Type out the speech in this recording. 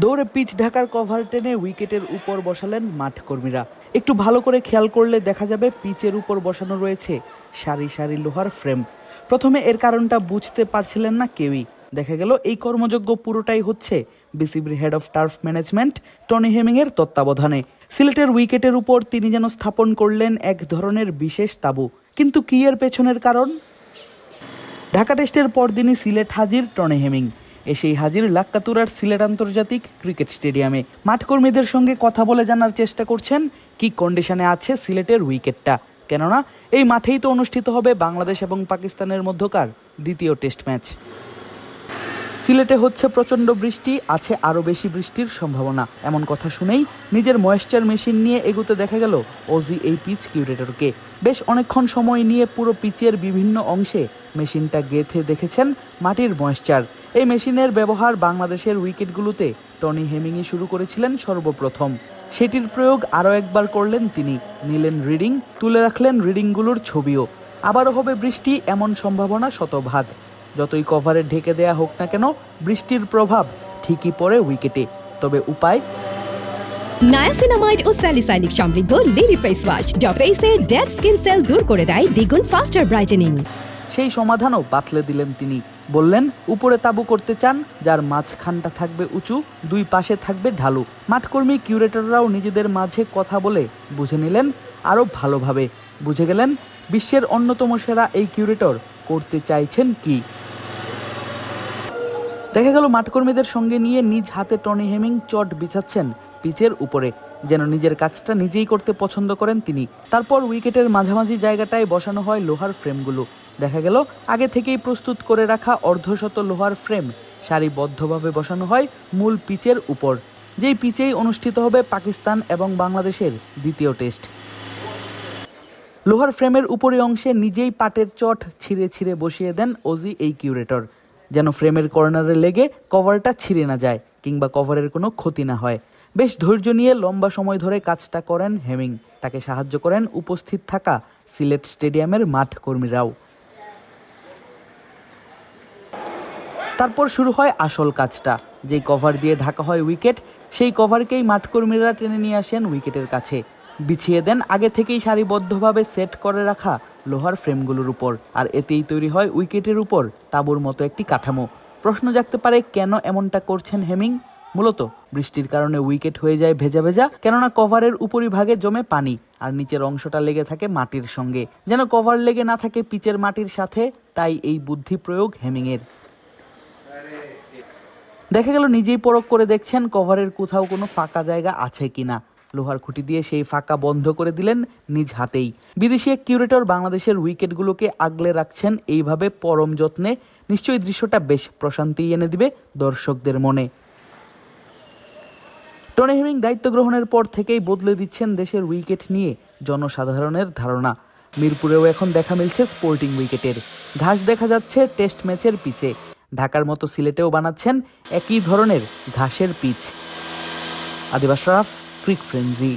দৌড়ে পিচ ঢাকার কভার টেনে উইকেটের উপর বসালেন মাঠ কর্মীরা। একটু ভালো করে খেয়াল করলে দেখা যাবে পিচের উপর বসানো রয়েছে সারি সারি লোহার ফ্রেম। প্রথমে এর কারণটা বুঝতে পারছিলেন না কেউই। দেখা গেল এই কর্মযজ্ঞ পুরোটাই হচ্ছে বিসিবির head of turf management Tony হেমিংয়ের তত্ত্বাবধানে। সিলেটের উইকেটের উপর তিনি যেন স্থাপন করলেন এক ধরনের বিশেষ তাঁবু। কিন্তু কি এর পেছনের কারণ? ঢাকা টেস্টের পরদিনই সিলেট হাজির টনি হেমিং। এসেই হাজির লাক্কাতুরার সিলেট আন্তর্জাতিক ক্রিকেট স্টেডিয়ামে। মাঠকর্মীদের সঙ্গে কথা বলে জানার চেষ্টা করছেন কি কন্ডিশনে আছে সিলেটের উইকেটটা, কেননা এই মাঠেই তো অনুষ্ঠিত হবে বাংলাদেশ এবং পাকিস্তানের মধ্যকার দ্বিতীয় টেস্ট ম্যাচ। সিলেটে হচ্ছে প্রচণ্ড বৃষ্টি, আছে আরও বেশি বৃষ্টির সম্ভাবনা। এমন কথা শুনেই নিজের ময়েশ্চার মেশিন নিয়ে এগোতে দেখা গেল অজি এই পিচ কিউরেটরকে। বেশ অনেকক্ষণ সময় নিয়ে পুরো পিচের বিভিন্ন অংশে মেশিনটা গেঁথে দেখেছেন মাটির ময়েশ্চার। এই মেশিনের ব্যবহার বাংলাদেশের উইকেটগুলোতে টনি হেমিংই শুরু করেছিলেন সর্বপ্রথম। সেটির প্রয়োগ আরও একবার করলেন তিনি। নিলেন রিডিং, তুলে রাখলেন রিডিংগুলোর ছবিও। আবারও হবে বৃষ্টি এমন সম্ভাবনা শতভাগ। যতই কভারে ঢেকে দেয়া হোক না কেন, বৃষ্টির প্রভাব ঠিকই পড়ে উইকেটে। তবে উপায়? নায়াসিনামাইড ও স্যালিসাইলিক সমৃদ্ধ লিলি ফেস ওয়াশ যা ফেসের ডেড স্কিন সেল দূর করে দেয় দ্বিগুণ ফাস্টার ব্রাইটেনিং। সেই সমাধানও বাতলে দিলেন তিনি। বললেন উপরে তাঁবু করতে চান, যার মাঝখানটা থাকবে উঁচু, দুই পাশে থাকবে ঢালু। মাঠকর্মী কিউরেটররাও নিজেদের মাঝে কথা বলে বুঝে নিলেন আরও ভালোভাবে। বুঝে গেলেন বিশ্বের অন্যতম সেরা এই কিউরেটর করতে চাইছেন কি। দেখা গেল মাঠকর্মীদের সঙ্গে নিয়ে নিজ হাতে টনি হেমিং চট বিছাচ্ছেন পিচের উপরে, যেন নিজের কাজটা নিজেই করতে পছন্দ করেন তিনি। তারপর উইকেটের মাঝামাঝি জায়গাটায় বসানো হয় লোহার ফ্রেমগুলো। দেখা গেল আগে থেকেই প্রস্তুত করে রাখা অর্ধশত লোহার ফ্রেম সারিবদ্ধভাবে বসানো হয় মূল পিচের উপর, যেই পিচেই অনুষ্ঠিত হবে পাকিস্তান এবং বাংলাদেশের দ্বিতীয় টেস্ট। লোহার ফ্রেমের উপরি অংশে নিজেই পাটের চট ছিঁড়ে ছিঁড়ে বসিয়ে দেন অজি এই কিউরেটর, যেন ফ্রেমের কর্নারে লেগে কভারটা ছিঁড়ে না যায় কিংবা কভারের কোনো ক্ষতি না হয়। বেশ ধৈর্য নিয়ে লম্বা সময় ধরে কাজটা করেন হেমিং। তাকে সাহায্য করেন উপস্থিত থাকা সিলেট স্টেডিয়ামের মাঠ কর্মীরাও। তারপর শুরু হয় আসল কাজটা। যেই কভার দিয়ে ঢাকা হয় উইকেট, সেই কভারকেই মাঠকর্মীরা টেনে নিয়ে আসেন উইকেটের কাছে, বিছিয়ে দেন আগে থেকেই সারিবদ্ধভাবে সেট করে রাখা লোহার ফ্রেমগুলোর উপর। আর এতেই তৈরি হয় উইকেটের উপর তাঁবুর মতো একটি কাঠামো। প্রশ্ন জাগতে পারে কেন এমনটা করছেন হেমিং। মূলত বৃষ্টির কারণে উইকেট হয়ে যায় ভেজা ভেজা, কেননা কভারের উপরিভাগে জমে পানি আর নিচের অংশটা লেগে থাকে মাটির সঙ্গে, যেন কভার লেগে না থাকে পিচের মাটির সাথে। তাই এই বুদ্ধি প্রয়োগ হেমিংয়ের। দেখা গেল নিজেই পরখ করে দেখছেন কভারের কোথাও কোনো ফাঁকা জায়গা আছে কিনা। লোহার খুঁটি দিয়ে সেই ফাঁকা বন্ধ করে দিলেন নিজ হাতেই। বিদেশি এক কিউরেটর বাংলাদেশের উইকেটগুলোকে আগলে রাখছেন এইভাবে পরম যত্নে। নিশ্চয়ই দৃশ্যটা বেশ প্রশান্তি এনে দিবে দর্শকদের মনে। টনি হেমিং দায়িত্ব গ্রহণের পর থেকেই বদলে দিচ্ছেন দেশের উইকেট নিয়ে জনসাধারণের ধারণা। মিরপুরেও এখন দেখা মিলছে স্পোর্টিং উইকেটের ঘাস দেখা যাচ্ছে টেস্ট ম্যাচের পিচে। ঢাকার মতো সিলেটেও বানাচ্ছেন একই ধরনের ঘাসের পিচ। আদিব আশরাফ, ক্রিক ফ্রেন্জি।